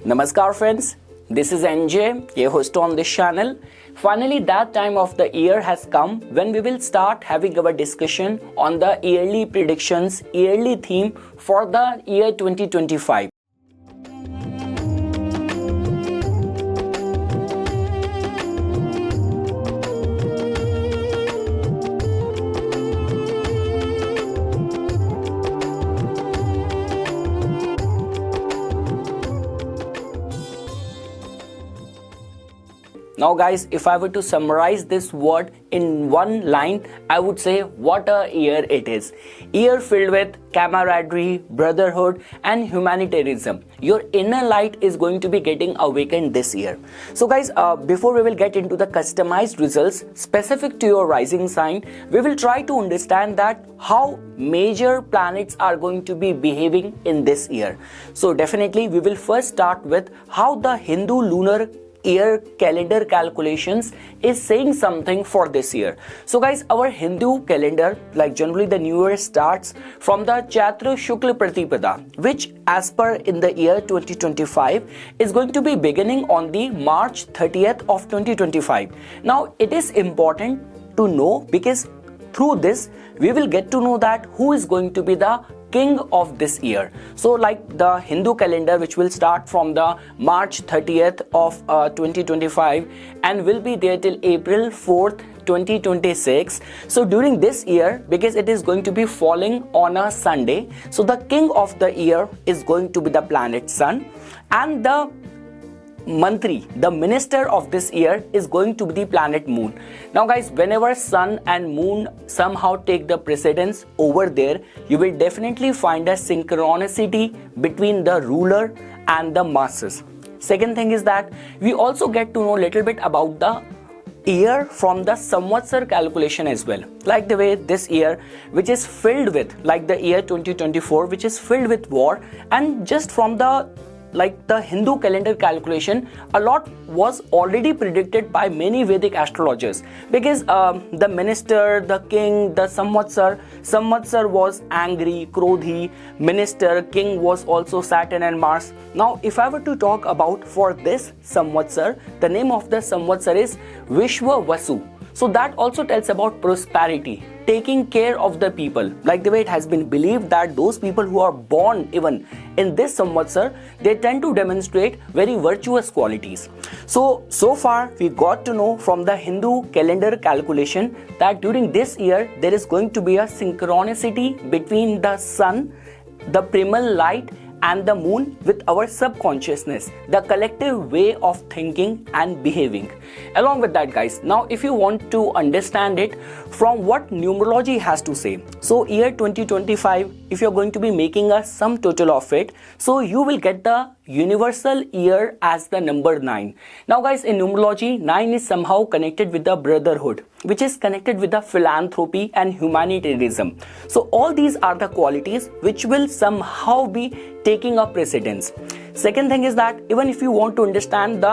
Namaskar friends, this is NJ, your host on this channel. Finally, that time of the year has come when we will start having our discussion on the yearly predictions, yearly theme for the year 2025. Now guys, if I were to summarize this word in one line, I would say what a year it is. Year filled with camaraderie, brotherhood and humanitarianism. Your inner light is going to be getting awakened this year. So guys, before we will get into the customized results specific to your rising sign, we will try to understand that how major planets are going to be behaving in this year. So definitely we will first start with how the Hindu lunar year calendar calculations is saying something for this year. So guys, our Hindu calendar, like generally the new year starts from the Chaitra Shukla Pratipada, which as per in the year 2025 is going to be beginning on the March 30th of 2025. Now it is important to know because through this we will get to know that who is going to be the king of this year. So like the Hindu calendar, which will start from the March 30th of 2025 and will be there till April 4th 2026. So during this year, because it is going to be falling on a Sunday, so the king of the year is going to be the planet Sun, and the Mantri, the minister of this year, is going to be the planet Moon. Now guys, whenever Sun and Moon somehow take the precedence over there, you will definitely find a synchronicity between the ruler and the masses. Second thing is that we also get to know a little bit about the year from the Samvatsar calculation as well. Like the way this year, which is filled with, like the year 2024, which is filled with war, and just from the Hindu calendar calculation, a lot was already predicted by many Vedic astrologers, because the minister, the king, the Samvatsar was angry, Krodhi, minister, king was also Saturn and Mars. Now if I were to talk about for this Samvatsar, the name of the Samvatsar is Vishwa Vasu. So that also tells about prosperity, taking care of the people. Like the way it has been believed that those people who are born even in this Samvatsar, they tend to demonstrate very virtuous qualities. So far we got to know from the Hindu calendar calculation that during this year there is going to be a synchronicity between the sun, the primal light and the moon with our subconsciousness, the collective way of thinking and behaving. Along with that guys, now if you want to understand it from what numerology has to say, so year 2025, if you're going to be making a sum total of it, so you will get the universal year as the number 9. Now guys, in numerology, 9 is somehow connected with the brotherhood, which is connected with the philanthropy and humanitarianism. So all these are the qualities which will somehow be taking a precedence. Second thing is that even if you want to understand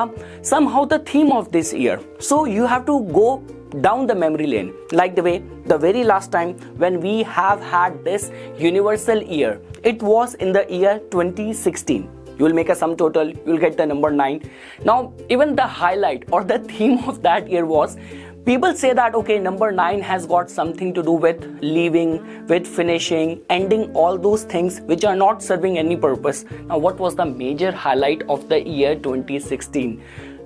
somehow the theme of this year, so you have to go down the memory lane, like the way the very last time when we have had this universal year, it was in the year 2016. You will make a sum total, you will get the number 9. Now even the highlight or the theme of that year was, people say that okay, number 9 has got something to do with leaving, with finishing, ending all those things which are not serving any purpose. Now what was the major highlight of the year 2016?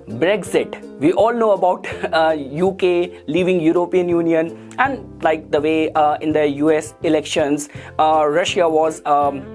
Brexit. We all know about UK leaving European Union, and like the way in the US elections, Russia was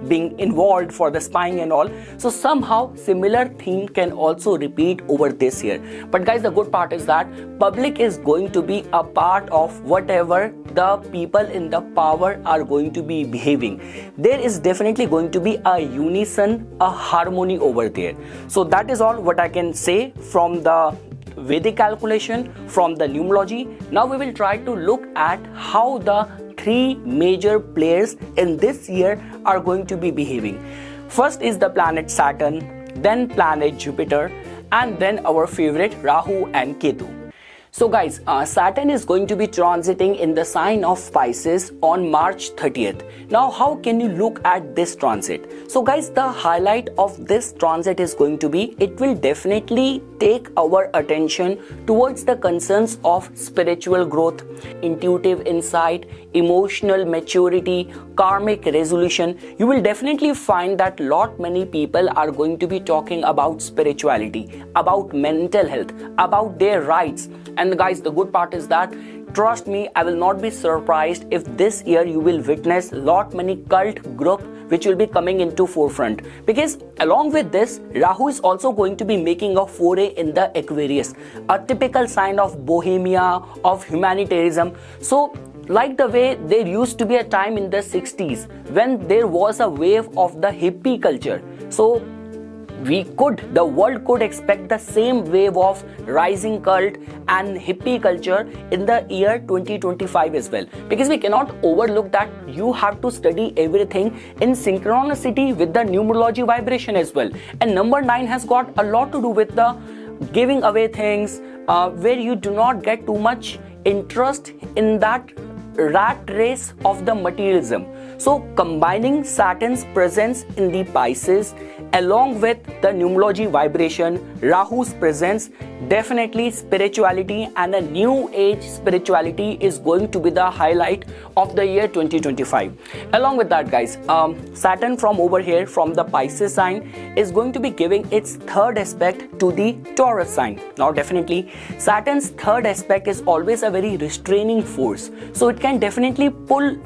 being involved for the spying and all. So somehow similar theme can also repeat over this year. But guys, the good part is that public is going to be a part of whatever the people in the power are going to be behaving. There is definitely going to be a unison, a harmony over there. So that is all what I can say from the Vedic calculation, from the numerology. Now we will try to look at how the three major players in this year are going to be behaving. First is the planet Saturn, then planet Jupiter, and then our favorite Rahu and Ketu. So guys, Saturn is going to be transiting in the sign of Pisces on March 30th. Now how can you look at this transit? So guys, the highlight of this transit is going to be, it will definitely take our attention towards the concerns of spiritual growth, intuitive insight, emotional maturity, karmic resolution. You will definitely find that many people are going to be talking about spirituality, about mental health, about their rights. And guys, the good part is that, trust me, I will not be surprised if this year you will witness many cult group which will be coming into forefront, because along with this, Rahu is also going to be making a foray in the Aquarius, a typical sign of bohemia, of humanitarianism. So like the way there used to be a time in the 60s when there was a wave of the hippie culture, so the world could expect the same wave of rising cult and hippie culture in the year 2025 as well, because we cannot overlook that you have to study everything in synchronicity with the numerology vibration as well. And number 9 has got a lot to do with the giving away things, where you do not get too much interest in that rat race of the materialism. So combining Saturn's presence in the Pisces along with the numerology vibration, Rahu's presence, definitely spirituality and a new age spirituality is going to be the highlight of the year 2025. Along with that guys, Saturn from over here, from the Pisces sign, is going to be giving its third aspect to the Taurus sign. Now definitely Saturn's third aspect is always a very restraining force, so it can definitely pull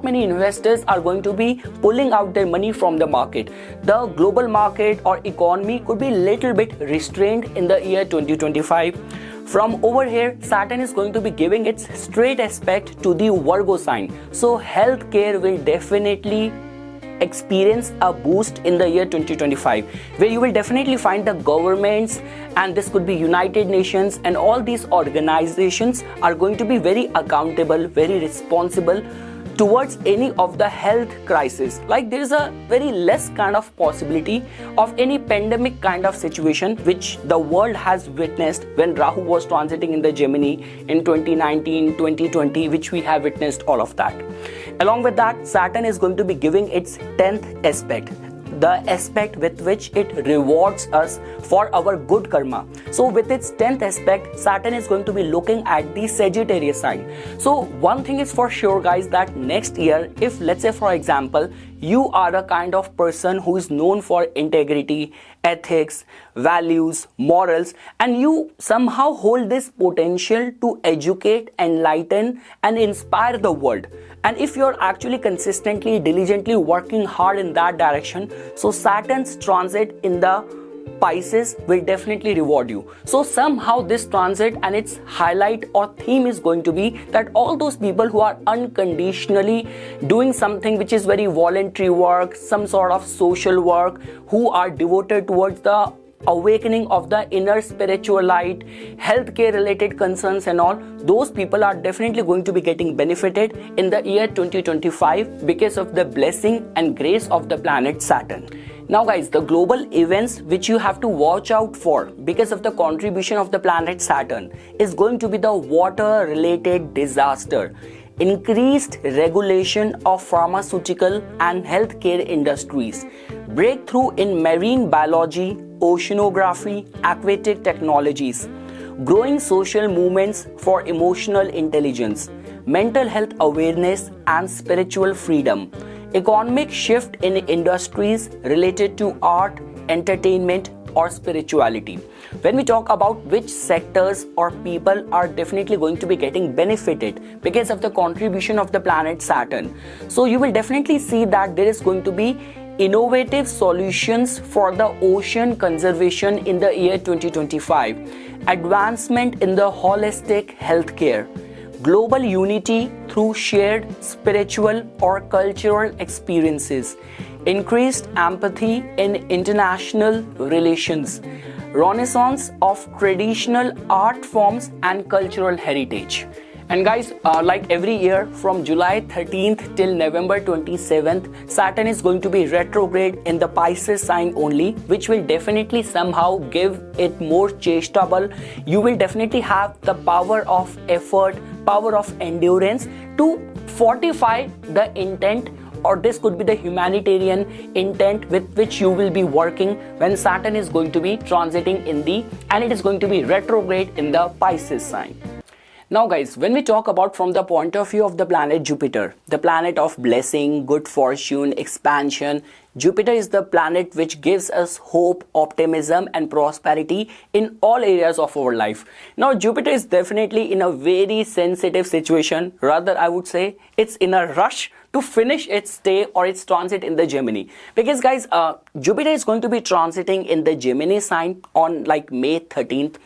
many investors are going to be pulling out their money from the market. The global market or economy could be little bit restrained in the year 2025. From over here, Saturn is going to be giving its straight aspect to the Virgo sign. So healthcare will definitely experience a boost in the year 2025, where you will definitely find the governments, and this could be United Nations, and all these organizations are going to be very accountable, very responsible towards any of the health crisis. Like there is a very less kind of possibility of any pandemic kind of situation which the world has witnessed when Rahu was transiting in the Gemini in 2019, 2020, which we have witnessed all of that. Along with that, Saturn is going to be giving its 10th aspect, the aspect with which it rewards us for our good karma. So with its 10th aspect, Saturn is going to be looking at the Sagittarius sign. So one thing is for sure guys, that next year, if let's say for example, you are a kind of person who is known for integrity, ethics, values, morals, and you somehow hold this potential to educate, enlighten and inspire the world, and if you're actually consistently, diligently working hard in that direction, so Saturn's transit in the Pisces will definitely reward you. So somehow this transit and its highlight or theme is going to be that all those people who are unconditionally doing something which is very voluntary work, some sort of social work, who are devoted towards the awakening of the inner spiritual light, healthcare related concerns and all, those people are definitely going to be getting benefited in the year 2025 because of the blessing and grace of the planet Saturn. Now guys, the global events which you have to watch out for because of the contribution of the planet Saturn is going to be the water related disaster, increased regulation of pharmaceutical and healthcare industries, breakthrough in marine biology, oceanography, aquatic technologies, growing social movements for emotional intelligence, mental health awareness and spiritual freedom, economic shift in industries related to art, entertainment or spirituality. When we talk about which sectors or people are definitely going to be getting benefited because of the contribution of the planet Saturn, so you will definitely see that there is going to be innovative solutions for the ocean conservation in the year 2025, advancement in the holistic healthcare, global unity through shared spiritual or cultural experiences, increased empathy in international relations, renaissance of traditional art forms and cultural heritage. And guys, like every year from July 13th till November 27th, Saturn is going to be retrograde in the Pisces sign only, which will definitely somehow give it more chasteable. You will definitely have the power of effort, power of endurance to fortify the intent, or this could be the humanitarian intent with which you will be working when Saturn is going to be transiting in the, and it is going to be retrograde in the Pisces sign. Now guys, when we talk about from the point of view of the planet Jupiter, the planet of blessing, good fortune, expansion, Jupiter is the planet which gives us hope, optimism and prosperity in all areas of our life. Now Jupiter is definitely in a very sensitive situation, rather I would say it's in a rush to finish its stay or its transit in the Gemini. Because guys, Jupiter is going to be transiting in the Gemini sign on like May 13th.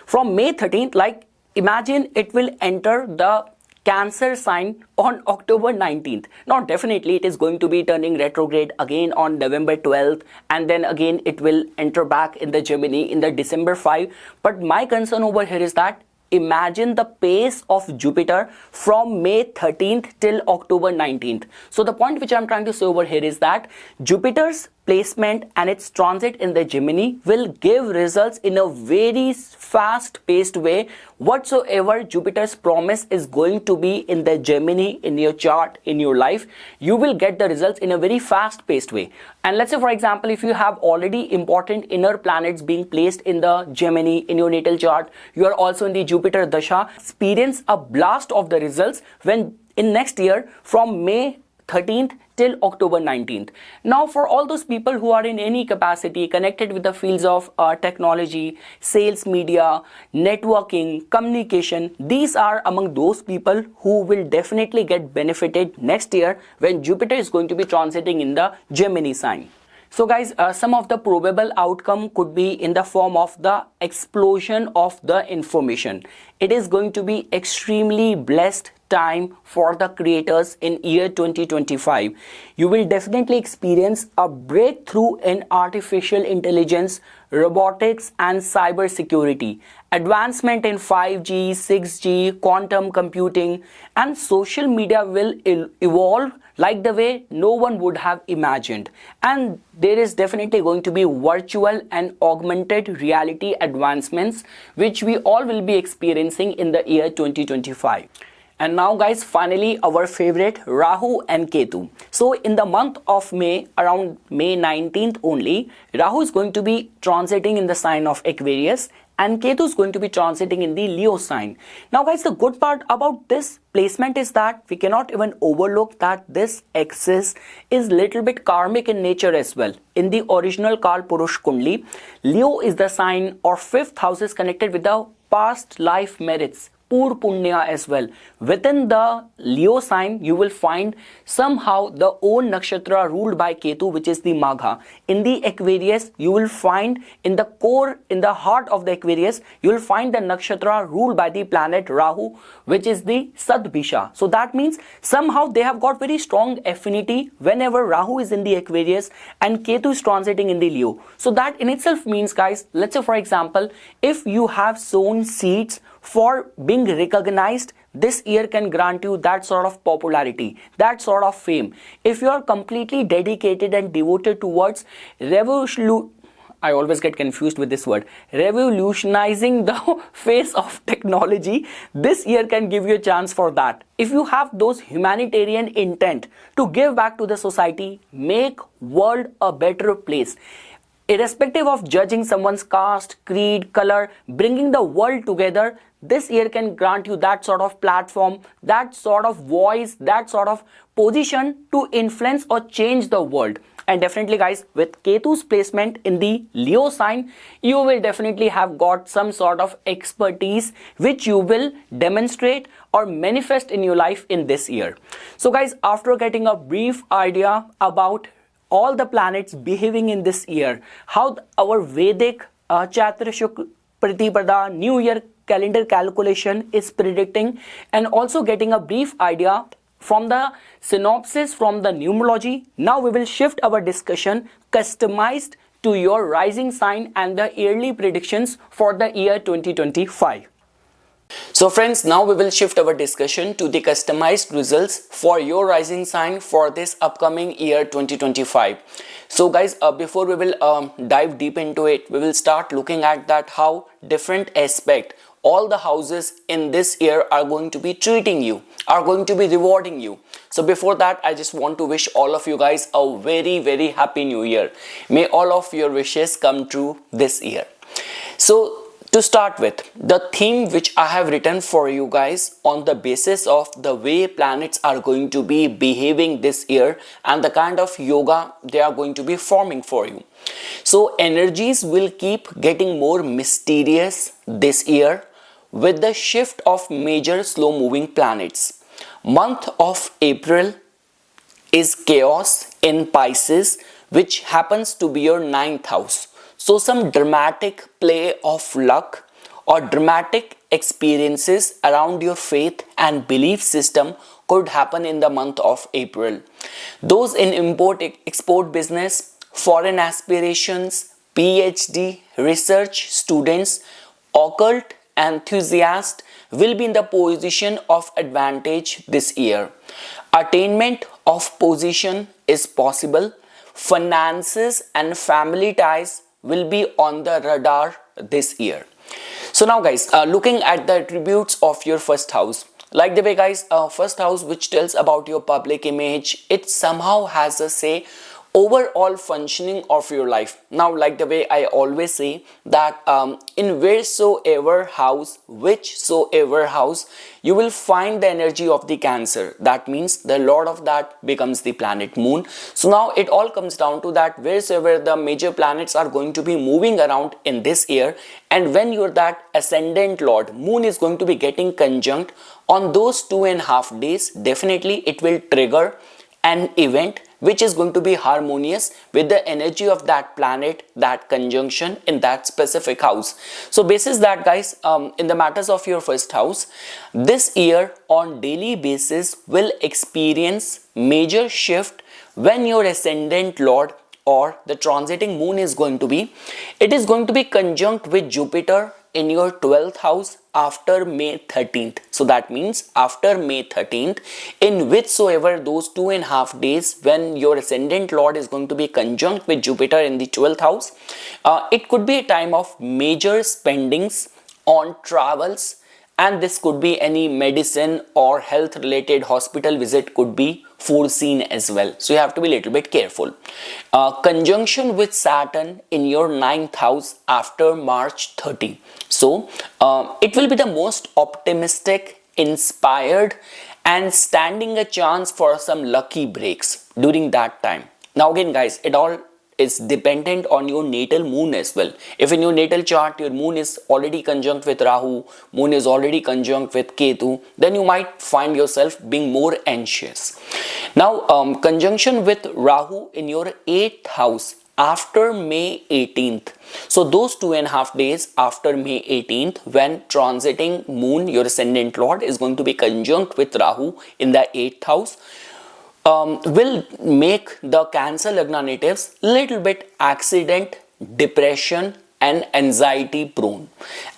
From May 13th, like imagine it will enter the Cancer sign on October 19th. Now definitely it is going to be turning retrograde again on November 12th, and then again it will enter back in the Gemini in the December 5. But my concern over here is that imagine the pace of Jupiter from May 13th till October 19th. So the point which I'm trying to say over here is that Jupiter's placement and its transit in the Gemini will give results in a very fast paced way. Whatsoever Jupiter's promise is going to be in the Gemini, in your chart, in your life, you will get the results in a very fast paced way. And let's say for example, if you have already important inner planets being placed in the Gemini in your natal chart, you are also in the Jupiter Dasha, experience a blast of the results when in next year from May 13th till October 19th. Now for all those people who are in any capacity connected with the fields of technology, sales, media, networking, communication, these are among those people who will definitely get benefited next year when Jupiter is going to be transiting in the Gemini sign. So guys, some of the probable outcome could be in the form of the explosion of the information. It is going to be extremely blessed time for the creators in year 2025. You will definitely experience a breakthrough in artificial intelligence, robotics and cyber security, advancement in 5G, 6G, quantum computing, and social media will evolve like the way no one would have imagined. And there is definitely going to be virtual and augmented reality advancements which we all will be experiencing in the year 2025. And now guys, finally our favorite Rahu and Ketu. So in the month of May, around May 19th only, Rahu is going to be transiting in the sign of Aquarius and Ketu is going to be transiting in the Leo sign. Now guys, the good part about this placement is that we cannot even overlook that this axis is little bit karmic in nature as well. In the original Kal Purush Kundli, Leo is the sign or fifth house is connected with the past life merits, Pur Punya as well. Within the Leo sign, you will find somehow the own nakshatra ruled by Ketu, which is the Magha. In the Aquarius, you will find in the core, in the heart of the Aquarius, you will find the nakshatra ruled by the planet Rahu, which is the Sadbhisha. So that means somehow they have got very strong affinity whenever Rahu is in the Aquarius and Ketu is transiting in the Leo. So that in itself means, guys, let's say for example, if you have sown seeds for being recognized, this year can grant you that sort of popularity, that sort of fame. If you are completely dedicated and devoted towards I always get confused with this word, revolutionizing the face of technology, this year can give you a chance for that. If you have those humanitarian intent to give back to the society, make world a better place. Irrespective of judging someone's caste, creed, color, bringing the world together, this year can grant you that sort of platform, that sort of voice, that sort of position to influence or change the world. And definitely guys, with Ketu's placement in the Leo sign, you will definitely have got some sort of expertise which you will demonstrate or manifest in your life in this year. So guys, after getting a brief idea about all the planets behaving in this year, how our Vedic Chaitra Shukla Pratipada New Year calendar calculation is predicting, and also getting a brief idea from the synopsis from the numerology, now we will shift our discussion customized to your rising sign and the yearly predictions for the year 2025. So friends, now we will shift our discussion to the customized results for your rising sign for this upcoming year 2025. So guys, before we will dive deep into it, we will start looking at that how different aspect all the houses in this year are going to be treating you, are going to be rewarding you. So before that, I just want to wish all of you guys a very happy new year. May all of your wishes come true this year. So to start with, the theme which I have written for you guys on the basis of the way planets are going to be behaving this year and the kind of yoga they are going to be forming for you. So energies will keep getting more mysterious this year with the shift of major slow moving planets. Month of April is chaos in Pisces, which happens to be your ninth house. So some dramatic play of luck or dramatic experiences around your faith and belief system could happen in the month of April. Those in import-export business, foreign aspirations, PhD, research students, occult enthusiasts will be in the position of advantage this year. Attainment of position is possible. Finances and family ties will be on the radar this year. So now guys, looking at the attributes of your first house, like the way guys, first house which tells about your public image, it somehow has a say overall functioning of your life. Now like the way I always say that in whichsoever house you will find the energy of the Cancer. That means the lord of that becomes the planet Moon. So now it all comes down to that wheresoever the major planets are going to be moving around in this year, and when you're that ascendant lord Moon is going to be getting conjunct on those 2.5 days, definitely it will trigger an event which is going to be harmonious with the energy of that planet, that conjunction in that specific house. So basis that guys, in the matters of your first house, this year on daily basis will experience major shift when your ascendant lord or the transiting moon is going to be, it is going to be conjunct with Jupiter in your 12th house after May 13th. So that means after May 13th, in whichsoever those 2.5 days when your ascendant lord is going to be conjunct with Jupiter in the 12th house, it could be a time of major spendings on travels, and this could be any medicine or health related hospital visit could be foreseen as well. So you have to be a little bit careful. Conjunction with Saturn in your 9th house after March 30. So it will be the most optimistic, inspired and standing a chance for some lucky breaks during that time. Now again guys, it all is dependent on your natal moon as well. If in your natal chart your moon is already conjunct with Rahu, moon is already conjunct with Ketu, then you might find yourself being more anxious. Now conjunction with Rahu in your 8th house after May 18th. So those 2.5 days after May 18th, when transiting moon, your ascendant lord, is going to be conjunct with Rahu in the 8th house, will make the Cancer Lagna natives little bit accident, depression and anxiety prone.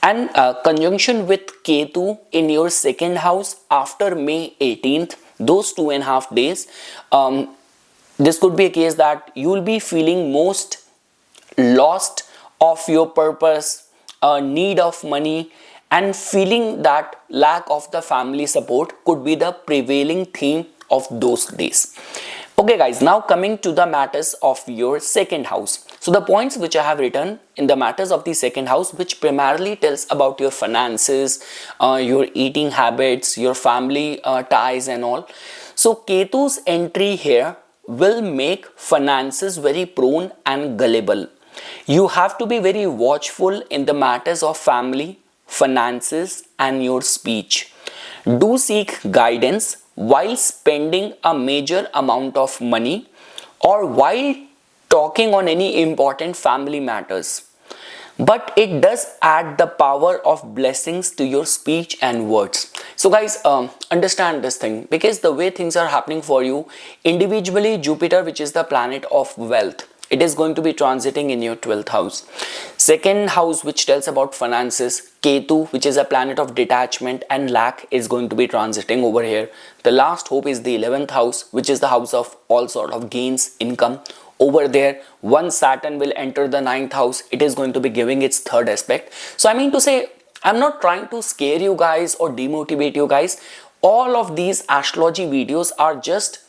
And conjunction with Ketu in your 2nd house after May 18th, those 2.5 days, this could be a case that you will be feeling most lost of your purpose, need of money, and feeling that lack of the family support could be the prevailing theme of those days. Okay guys, now coming to the matters of your 2nd house. So the points which I have written in the matters of the 2nd house, which primarily tells about your finances, your eating habits, your family ties and all. So Ketu's entry here will make finances very prone and gullible. You have to be very watchful in the matters of family, finances and your speech. Do seek guidance while spending a major amount of money or while talking on any important family matters. But it does add the power of blessings to your speech and words. So guys, understand this thing, because the way things are happening for you individually, Jupiter, which is the planet of wealth, it is going to be transiting in your 12th house. Second house, which tells about finances, Ketu, which is a planet of detachment and lack, is going to be transiting over here. The last hope is the 11th house, which is the house of all sort of gains, income. Over there, once Saturn will enter the 9th house, it is going to be giving its third aspect. So I mean to say, I'm not trying to scare you guys or demotivate you guys. All of these astrology videos are just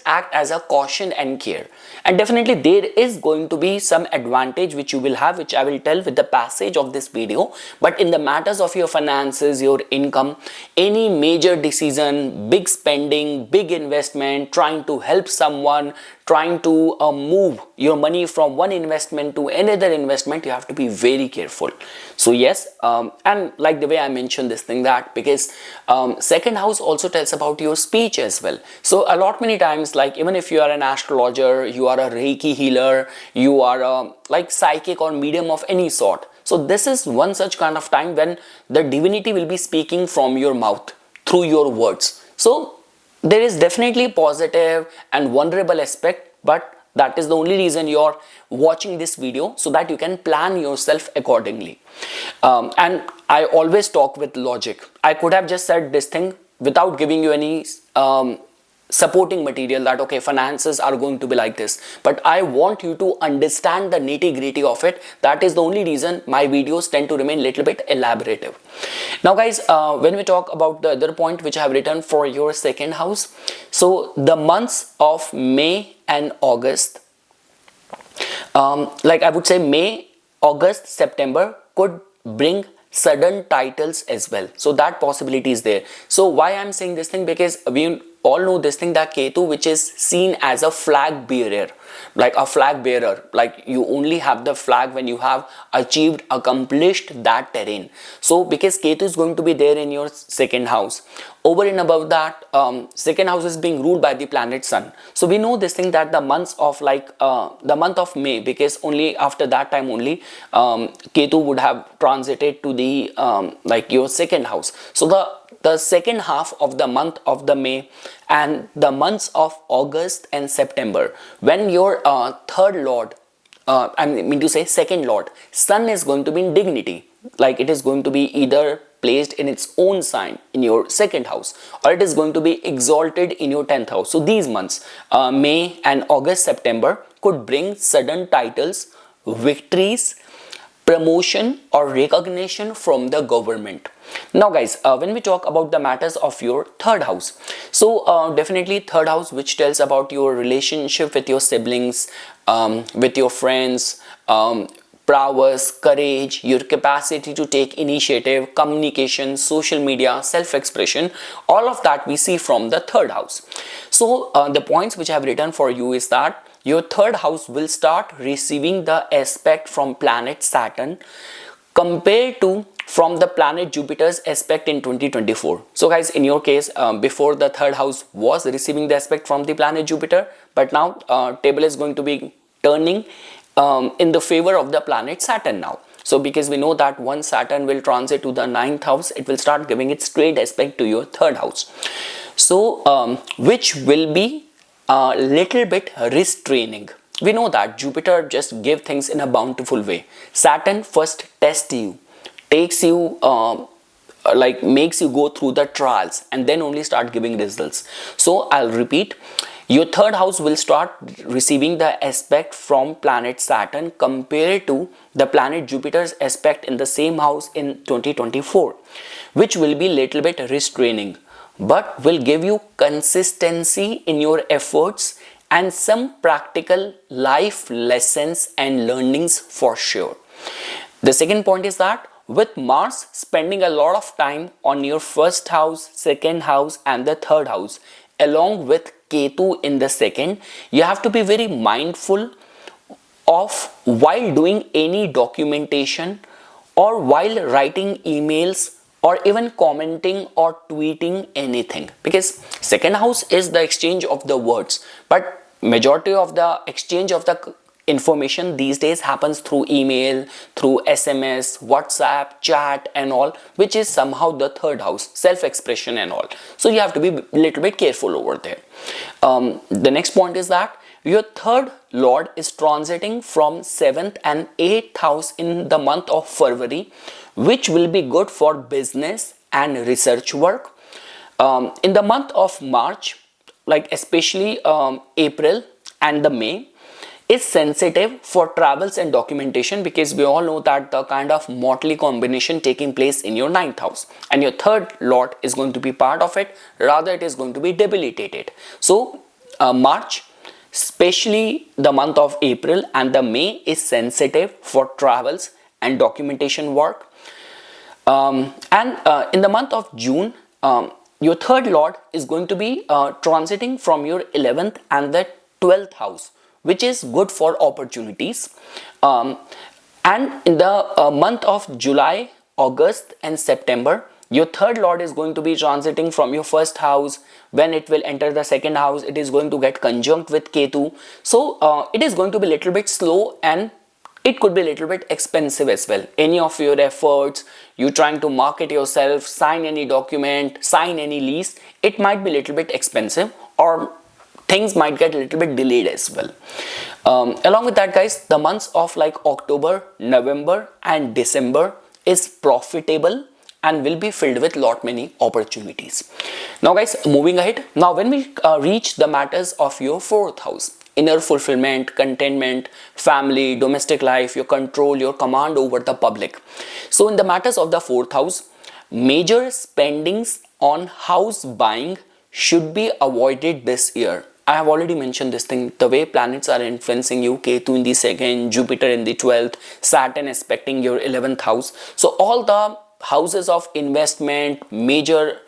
act as a caution and care, and definitely there is going to be some advantage which you will have, which I will tell with the passage of this video. But in the matters of your finances, your income, any major decision, big spending, big investment, trying to help someone, trying to move your money from one investment to another investment, you have to be very careful. So yes, and like the way I mentioned this thing, that because second house also tells about your speech as well. So a lot many times, like even if you are an astrologer, you are a Reiki healer, you are a like psychic or medium of any sort, so this is one such kind of time when the divinity will be speaking from your mouth through your words. So there is definitely positive and vulnerable aspect, but that is the only reason you're watching this video, so that you can plan yourself accordingly. And I always talk with logic. I could have just said this thing without giving you any supporting material that okay, finances are going to be like this, but I want you to understand the nitty-gritty of it. That is the only reason my videos tend to remain little bit elaborative. Now guys, when we talk about the other point which I have written for your second house, so the months of May and August, like I would say May, August, September could bring sudden titles as well. So that possibility is there. So why I'm saying this thing, because we all know this thing, that Ketu, which is seen as a flag bearer, like a flag bearer, like you only have the flag when you have achieved, accomplished that terrain. So because Ketu is going to be there in your second house, over and above that, second house is being ruled by the planet Sun. So we know this thing, that the months of like the month of May, because only after that time only Ketu would have transited to the like your second house. So the second half of the month of the May and the months of August and September, when your third lord, I mean to say second lord, Sun, is going to be in dignity, like it is going to be either placed in its own sign in your second house, or it is going to be exalted in your 10th house. So these months, May and August, September, could bring sudden titles, victories, promotion or recognition from the government. Now guys, when we talk about the matters of your third house, so definitely third house, which tells about your relationship with your siblings, with your friends, prowess, courage, your capacity to take initiative, communication, social media, self-expression, all of that we see from the third house. So the points which I have written for you is that your third house will start receiving the aspect from planet Saturn compared to from the planet Jupiter's aspect in 2024. So guys, in your case, before the third house was receiving the aspect from the planet Jupiter, but now table is going to be turning in the favor of the planet Saturn now. So because we know that once Saturn will transit to the 9th house, it will start giving its straight aspect to your third house. So which will be a little bit restraining. We know that Jupiter just gives things in a bountiful way. Saturn first tests you, takes you like makes you go through the trials, and then only start giving results. So I'll repeat, your third house will start receiving the aspect from planet Saturn compared to the planet Jupiter's aspect in the same house in 2024, which will be little bit restraining, but will give you consistency in your efforts and some practical life lessons and learnings for sure. The second point is that with Mars spending a lot of time on your first house, second house and the third house, along with Ketu in the second, you have to be very mindful of while doing any documentation or while writing emails or even commenting or tweeting anything, because second house is the exchange of the words, but majority of the exchange of the information these days happens through email, through SMS, WhatsApp, chat and all, which is somehow the third house, self-expression and all. So you have to be a little bit careful over there. The next point is that Your third lord is transiting from 7th and 8th house in the month of February, which will be good for business and research work. In the month of March, like especially April and the May, is sensitive for travels and documentation, because we all know that the kind of motley combination taking place in your 9th house, and your third lord is going to be part of it, rather it is going to be debilitated. So March, especially the month of April and the May, is sensitive for travels and documentation work. And in the month of June, your third lord is going to be transiting from your 11th and the 12th house, which is good for opportunities. And in the month of July, August and September, your third lord is going to be transiting from your first house. When it will enter the second house, it is going to get conjunct with Ketu. So it is going to be a little bit slow, and it could be a little bit expensive as well. Any of your efforts, you trying to market yourself, sign any document, sign any lease, it might be a little bit expensive, or things might get a little bit delayed as well. Along with that, guys, the months of like October, November and December is profitable and will be filled with lot many opportunities. Now guys, moving ahead, now when we reach the matters of your 4th house, inner fulfillment, contentment, family, domestic life, your control, your command over the public. So in the matters of the 4th house, major spendings on house buying should be avoided this year. I have already mentioned this thing, the way planets are influencing you, Ketu in the 2nd, Jupiter in the 12th, Saturn aspecting your 11th house. So all the houses of investment, major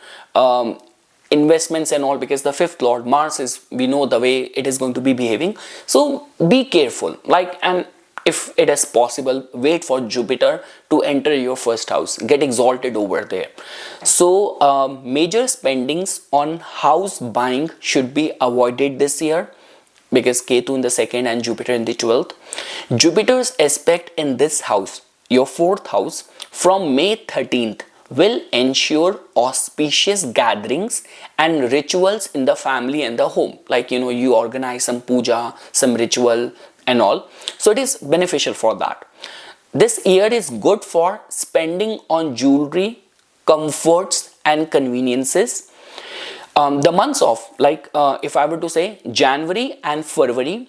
investments and all, because the 5th lord Mars is, we know the way it is going to be behaving. So be careful, like, and if it is possible, wait for Jupiter to enter your first house, get exalted over there. So major spendings on house buying should be avoided this year, because Ketu in the 2nd and Jupiter in the 12th. Jupiter's aspect in this house, your 4th house, from May 13th will ensure auspicious gatherings and rituals in the family and the home. Like, you know, you organize some puja, some ritual and all. So it is beneficial for that. This year is good for spending on jewelry, comforts and conveniences. The months of, like, if I were to say January and February,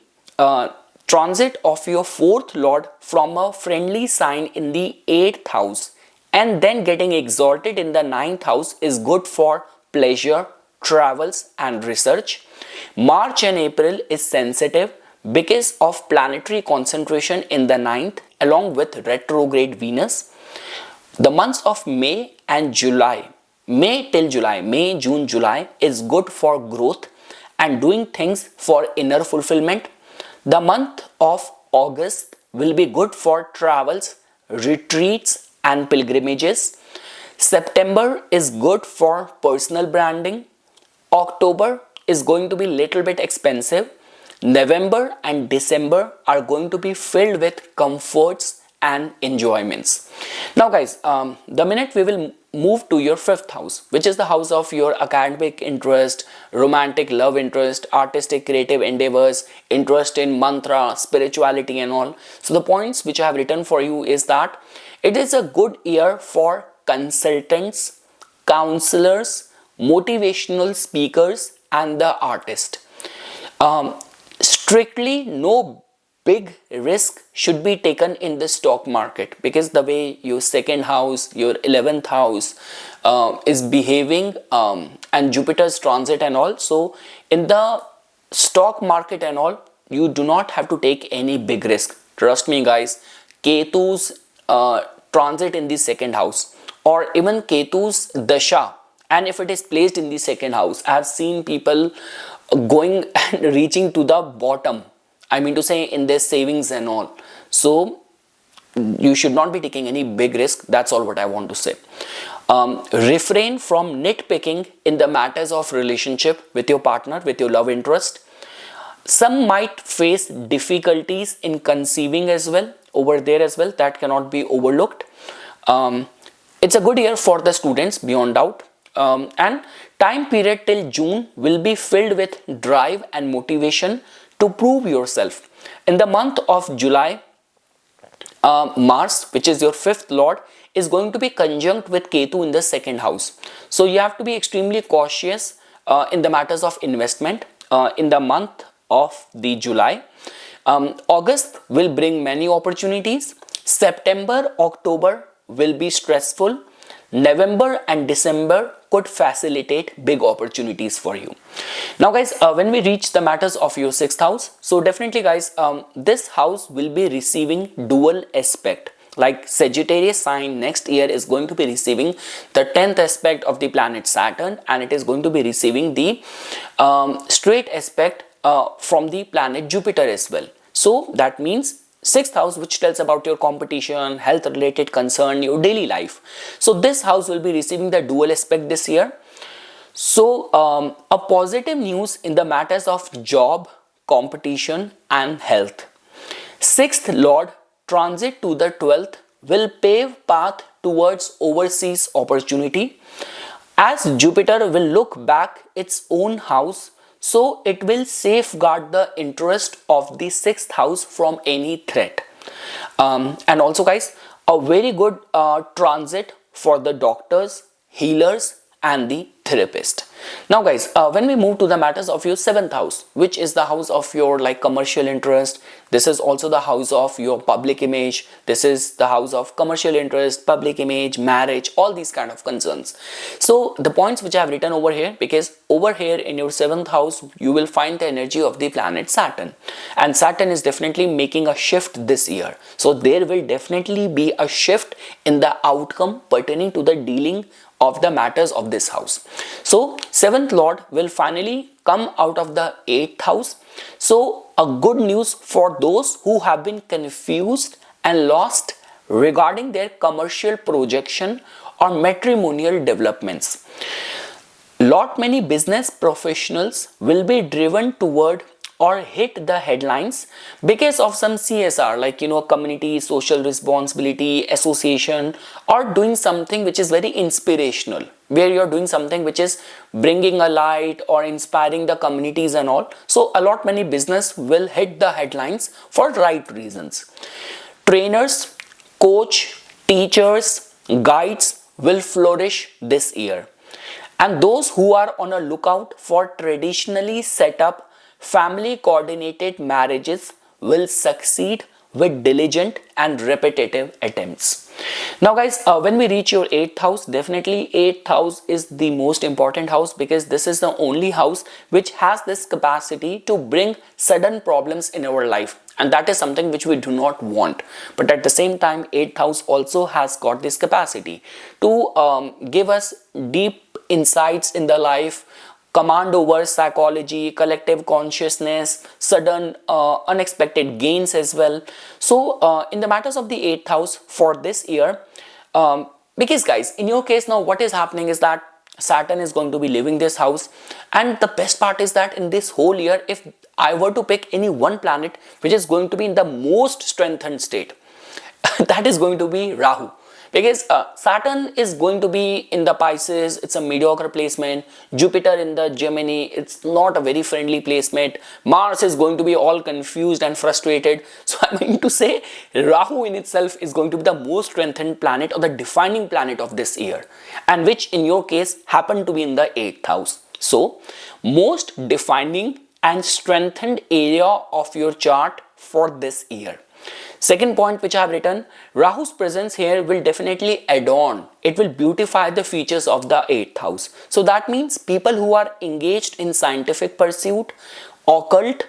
transit of your 4th lord from a friendly sign in the 8th house and then getting exalted in the 9th house is good for pleasure, travels and research. March and April is sensitive because of planetary concentration in the 9th along with retrograde Venus. The months of May and July, May till July, May, June, July is good for growth and doing things for inner fulfillment. The month of August will be good for travels, retreats and pilgrimages. September is good for personal branding. October is going to be little bit expensive. November and December are going to be filled with comforts and enjoyments. Now guys, the minute we will move to your 5th house, which is the house of your academic interest, romantic love interest, artistic creative endeavors, interest in mantra, spirituality and all. So the points which I have written for you is that it is a good year for consultants, counselors, motivational speakers and the artist. Strictly no big risk should be taken in the stock market, because the way your 2nd house, your 11th house is behaving and Jupiter's transit and all. So in the stock market and all, you do not have to take any big risk. Trust me guys, Ketu's transit in the 2nd house or even Ketu's dasha, and if it is placed in the 2nd house, I have seen people going and reaching to the bottom, I mean to say in their savings and all. So you should not be taking any big risk. That's all what I want to say. Refrain from nitpicking in the matters of relationship with your partner, with your love interest. Some might face difficulties in conceiving as well, over there as well, that cannot be overlooked. It's a good year for the students beyond doubt. And time period till June will be filled with drive and motivation to prove yourself. In the month of July, Mars, which is your fifth lord, is going to be conjunct with Ketu in the second house. So you have to be extremely cautious in the matters of investment in the month of the July. August will bring many opportunities. September, October will be stressful. November and December could facilitate big opportunities for you. Now guys, when we reach the matters of your sixth house, so definitely guys, this house will be receiving dual aspect. Like Sagittarius sign next year is going to be receiving the 10th aspect of the planet Saturn, and it is going to be receiving the straight aspect from the planet Jupiter as well. So that means sixth house, which tells about your competition, health related concern, your daily life. So this house will be receiving the dual aspect this year. So a positive news in the matters of job, competition and health. Sixth lord transit to the 12th will pave path towards overseas opportunity. As Jupiter will look back its own house, so it will safeguard the interest of the sixth house from any threat. And also guys, a very good transit for the doctors, healers and the therapist. Now guys, when we move to the matters of your seventh house, which is the house of your like commercial interest, this is also the house of your public image, this is the house of commercial interest, public image, marriage, all these kind of concerns. So the points which I have written over here, because over here in your seventh house you will find the energy of the planet Saturn, and Saturn is definitely making a shift this year. So there will definitely be a shift in the outcome pertaining to the dealing of the matters of this house. So seventh lord will finally come out of the eighth house. So a good news for those who have been confused and lost regarding their commercial projection or matrimonial developments. Lot many business professionals will be driven toward or hit the headlines because of some CSR, like community social responsibility, association, or doing something which is very inspirational, where you're doing something which is bringing a light or inspiring the communities and all. So a lot many business will hit the headlines for right reasons. Trainers, coach, teachers, guides will flourish this year, and those who are on a lookout for traditionally set up family coordinated marriages will succeed with diligent and repetitive attempts. Now guys, when we reach your 8th house, definitely 8th house is the most important house, because this is the only house which has this capacity to bring sudden problems in our life, and that is something which we do not want. But at the same time, 8th house also has got this capacity to give us deep insights in the life, command over psychology, collective consciousness, sudden unexpected gains as well. So in the matters of the 8th house for this year, because guys, in your case now what is happening is that Saturn is going to be leaving this house, and the best part is that in this whole year, if I were to pick any one planet which is going to be in the most strengthened state, that is going to be Rahu. Because Saturn is going to be in the Pisces, it's a mediocre placement. Jupiter in the Gemini, it's not a very friendly placement. Mars is going to be all confused and frustrated. So I mean to say, Rahu in itself is going to be the most strengthened planet or the defining planet of this year, and which in your case happened to be in the 8th house. So most defining and strengthened area of your chart for this year. Second point which I have written, Rahu's presence here will definitely adorn, it will beautify the features of the 8th house. So that means people who are engaged in scientific pursuit, occult,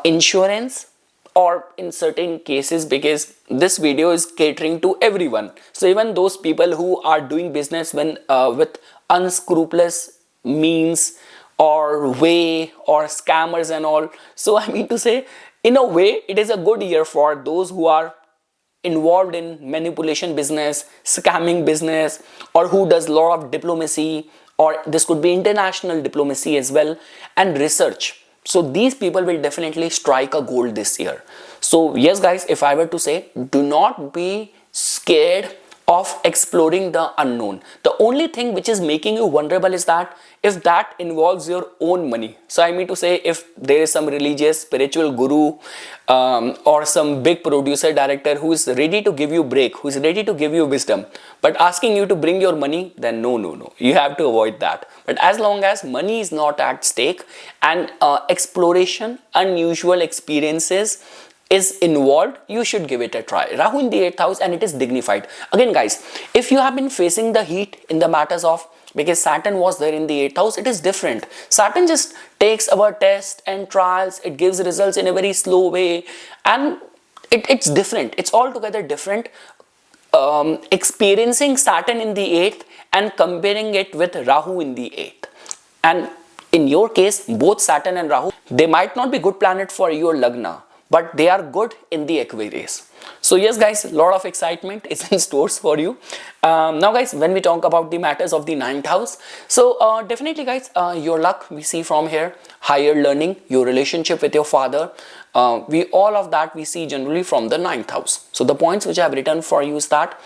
insurance, or in certain cases, because this video is catering to everyone. So even those people who are doing business with unscrupulous means or way, or scammers and all. So I mean to say, in a way, it is a good year for those who are involved in manipulation business, scamming business, or who does a lot of diplomacy, or this could be international diplomacy as well, and research. So these people will definitely strike a gold this year. So yes guys, if I were to say, do not be scared of exploring the unknown. The only thing which is making you vulnerable is that if that involves your own money. So I mean to say, if there is some religious spiritual guru or some big producer director who is ready to give you break, who is ready to give you wisdom, but asking you to bring your money, then no, you have to avoid that. But as long as money is not at stake and exploration, unusual experiences is involved, you should give it a try. Rahu in the 8th house, and it is dignified. Again guys, if you have been facing the heat in the matters of, because Saturn was there in the 8th house, it is different. Saturn just takes our tests and trials, it gives results in a very slow way, and it's different, it's altogether different. Experiencing Saturn in the 8th and comparing it with Rahu in the 8th, and in your case both Saturn and Rahu, they might not be good planet for your Lagna, but they are good in the Aquarius. So yes guys, a lot of excitement is in stores for you. Now guys, when we talk about the matters of the 9th house, so definitely guys, your luck we see from here, higher learning, your relationship with your father, all of that we see generally from the 9th house. So the points which I have written for you is that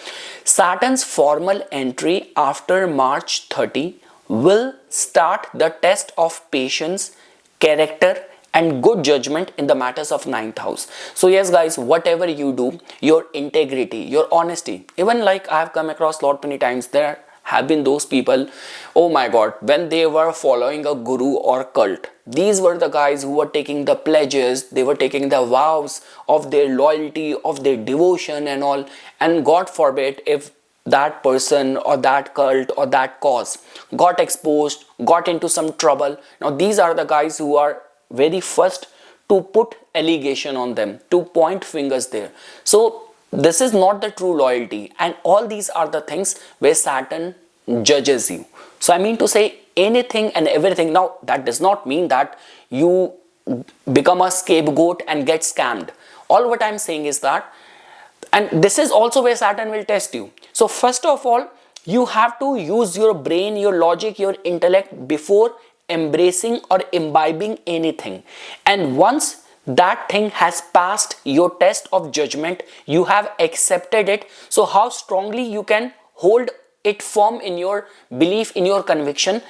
Saturn's formal entry after March 30 will start the test of patience, character and good judgment in the matters of 9th house. So yes guys, whatever you do, your integrity, your honesty, even like I have come across lot many times, there have been those people, oh my god, when they were following a guru or cult, these were the guys who were taking the pledges, they were taking the vows of their loyalty, of their devotion and all, and God forbid if that person or that cult or that cause got exposed, got into some trouble. Now these are the guys who are very first to put allegation on them, to point fingers there. So this is not the true loyalty, and all these are the things where Saturn judges you. So I mean to say, anything and everything. Now that does not mean that you become a scapegoat and get scammed. All what I'm saying is that, and this is also where Saturn will test you. So first of all, you have to use your brain, your logic, your intellect before embracing or imbibing anything. And once that thing has passed your test of judgment, you have accepted it, so how strongly you can hold it firm in your belief, in your conviction,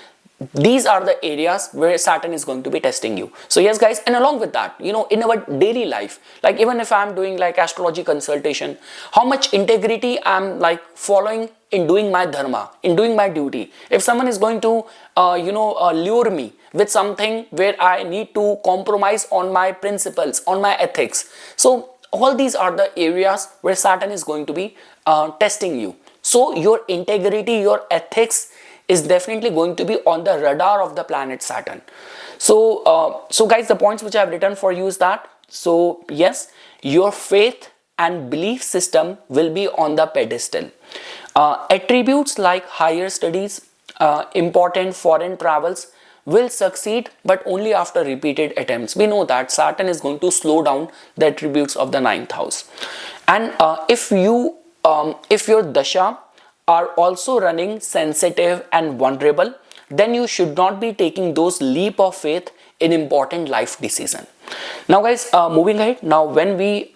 these are the areas where Saturn is going to be testing you. So yes guys, and along with that, you know, in our daily life, like even if I'm doing like astrology consultation, how much integrity I'm like following in doing my dharma, in doing my duty. If someone is going to lure me with something where I need to compromise on my principles, on my ethics, so all these are the areas where Saturn is going to be testing you. So your integrity, your ethics is definitely going to be on the radar of the planet Saturn. So guys, the points which I have written for you is that, so yes, your faith and belief system will be on the pedestal. Attributes like higher studies, important foreign travels will succeed, but only after repeated attempts. We know that Saturn is going to slow down the attributes of the 9th house. And if your dasha are also running sensitive and vulnerable, then you should not be taking those leap of faith in important life decision. Now guys, moving ahead, now when we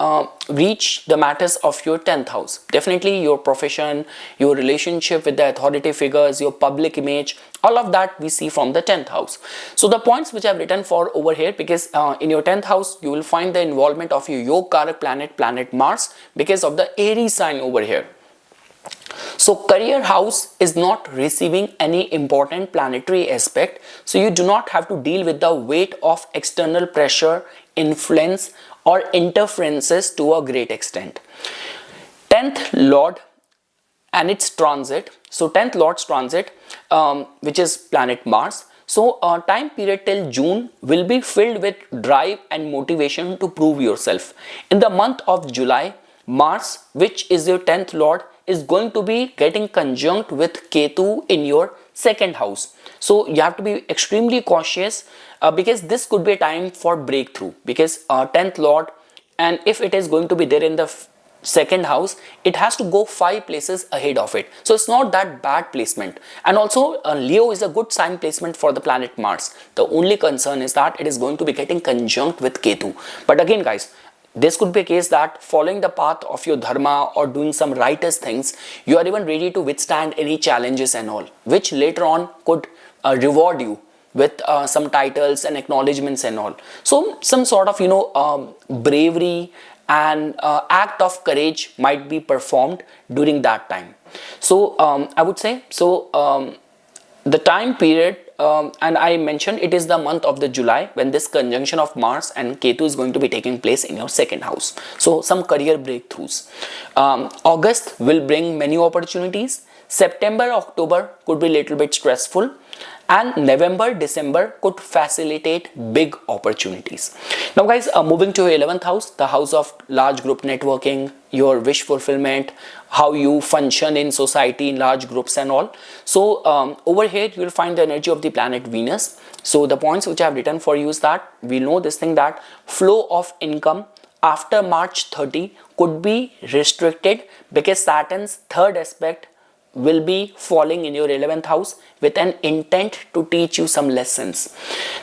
reach the matters of your 10th house, definitely your profession, your relationship with the authority figures, your public image, all of that we see from the 10th house. So the points which I've written for over here, because in your 10th house you will find the involvement of your Yogakaraka planet Mars, because of the Aries sign over here. So career house is not receiving any important planetary aspect, so you do not have to deal with the weight of external pressure, influence or interferences to a great extent. 10th Lord and its transit, so 10th Lord's transit, which is planet Mars, so time period till June will be filled with drive and motivation to prove yourself. In the month of July, Mars, which is your 10th Lord, is going to be getting conjunct with Ketu in your 2nd house. So you have to be extremely cautious because this could be a time for breakthrough, because 10th Lord, and if it is going to be there in the 2nd house, it has to go 5 places ahead of it. So it's not that bad placement. And also Leo is a good sign placement for the planet Mars. The only concern is that it is going to be getting conjunct with Ketu. But again guys, This could be a case that following the path of your dharma or doing some righteous things, you are even ready to withstand any challenges and all, which later on could reward you with some titles and acknowledgements and all. So some sort of bravery and act of courage might be performed during that time. So I would say the time period, and I mentioned it is the month of the July when this conjunction of Mars and Ketu is going to be taking place in your second house. So some career breakthroughs. August will bring many opportunities. September, October could be a little bit stressful, and November, December could facilitate big opportunities. Now guys, moving to your 11th house, the house of large group networking, your wish fulfillment, how you function in society in large groups and all. So over here you will find the energy of the planet Venus. So the points which I have written for you is that we know this thing, that flow of income after March 30 could be restricted because Saturn's third aspect will be falling in your 11th house with an intent to teach you some lessons.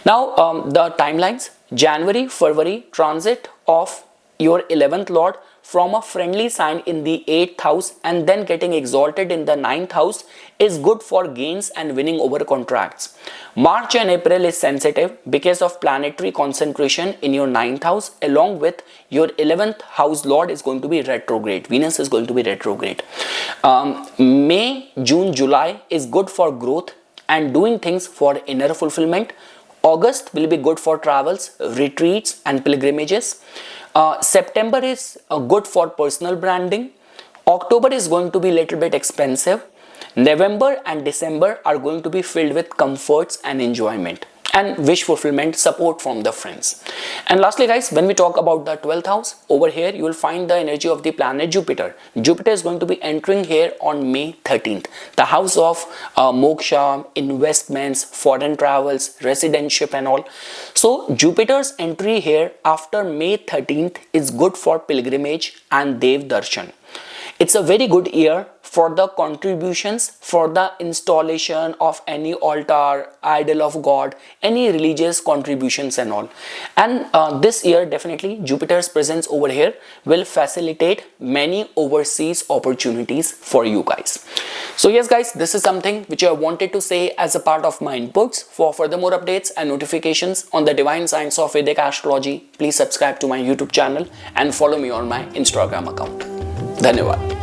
Now the timelines: January, February transit of your 11th lord from a friendly sign in the 8th house and then getting exalted in the 9th house is good for gains and winning over contracts. March and April is sensitive because of planetary concentration in your 9th house, along with your 11th house lord is going to be retrograde. Venus is going to be retrograde. May, June, July is good for growth and doing things for inner fulfillment. August will be good for travels, retreats and pilgrimages. September is good for personal branding. October is going to be a little bit expensive. November and December are going to be filled with comforts and enjoyment and wish fulfillment, support from the friends. And lastly guys, when we talk about the 12th house, over here you will find the energy of the planet Jupiter. Jupiter is going to be entering here on May 13th, the house of moksha, investments, foreign travels, residentship and all. So Jupiter's entry here after May 13th is good for pilgrimage and Dev Darshan. It's a very good year for the contributions, for the installation of any altar, idol of God, any religious contributions and all. And this year definitely Jupiter's presence over here will facilitate many overseas opportunities for you guys. So yes guys, this is something which I wanted to say as a part of my inputs. For further more updates and notifications on the divine science of Vedic astrology, please subscribe to my YouTube channel and follow me on my Instagram account. धन्यवाद.